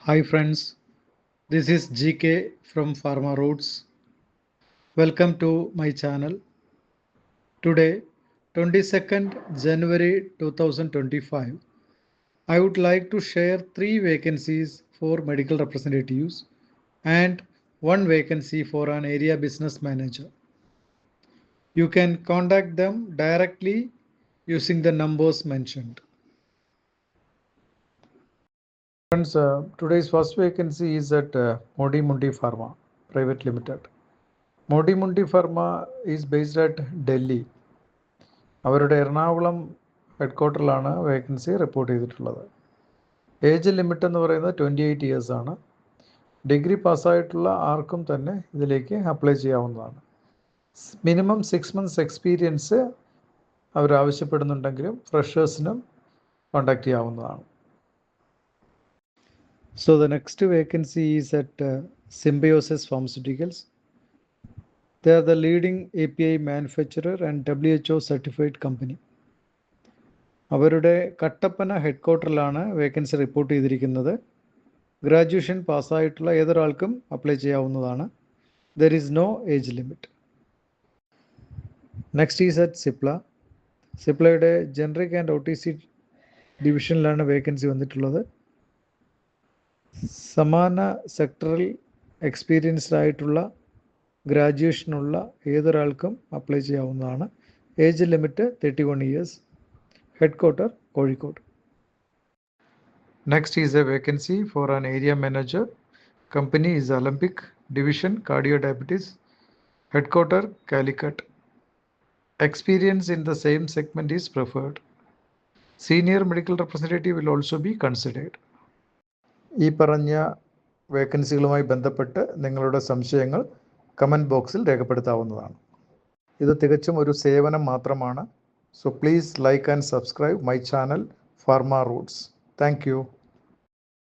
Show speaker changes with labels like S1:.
S1: Hi friends, this is GK from Pharma Roots. Welcome to my channel. Today, 22nd January 2025, I would like to share 3 vacancies for medical representatives and 1 vacancy for an area business manager. You can contact them directly using the numbers mentioned. Friends, today's first vacancy is at Modi Mundi Pharma Private Limited. Modi Mundi Pharma is based at Delhi. അവരുടെ Ernakulam ഹെഡ്ക്വാർട്ടറിലാണ് vacancy report ചെയ്തിട്ടുള്ളത്. Age limit എന്ന് പറയുന്നത് 28 years ആണ്. Degree പാസ്സായിട്ടുള്ള ആർക്കും തന്നെ ഇതിലേക്ക് apply ചെയ്യാവുന്നതാണ്. Minimum 6 months experience അവർ ആവശ്യപ്പെടുന്നുണ്ടെങ്കിലും ഫ്രഷേഴ്സിനും contact ചെയ്യാവുന്നതാണ്. So the next vacancy is at Symbiosis Pharmaceuticals. They are the leading API manufacturer and WHO certified company. അവരുടെ കട്ടപ്പന ഹെഡ്ക്വാർട്ടറിലാണ് വേക്കൻസി റിപ്പോർട്ട് ചെയ്തിരിക്കുന്നത്. ഗ്രാജുവേഷൻ പാസ്സായിട്ടുള്ള ഏതൊരാൾക്കും അപ്ലൈ ചെയ്യാവുന്നതാണ്. There is no age limit. Next is at Cipla. സിപ്ലയുടെ generic and OTC ഡിവിഷനിലാണ് vacancy വന്നിട്ടുള്ളത്. സമാന സെക്ടറിൽ എക്സ്പീരിയൻസ്ഡ് ആയിട്ടുള്ള ഗ്രാജുവേഷനുള്ള ഏതൊരാൾക്കും അപ്ലൈ ചെയ്യാവുന്നതാണ്. Age limit 31 years. Headquarter Kozhikode. Next is a vacancy for an area manager. Company is Olympic division cardio diabetes. Headquarter Calicut. Experience in the same segment is preferred. Senior medical representative will also be considered. ഈ പറഞ്ഞ വേക്കൻസികളുമായി ബന്ധപ്പെട്ട് നിങ്ങളുടെ സംശയങ്ങൾ comment ബോക്സിൽ രേഖപ്പെടുത്താവുന്നതാണ്. ഇത് തികച്ചും ഒരു സേവനം മാത്രമാണ്. So please like and subscribe my channel Pharma Roots. Thank you.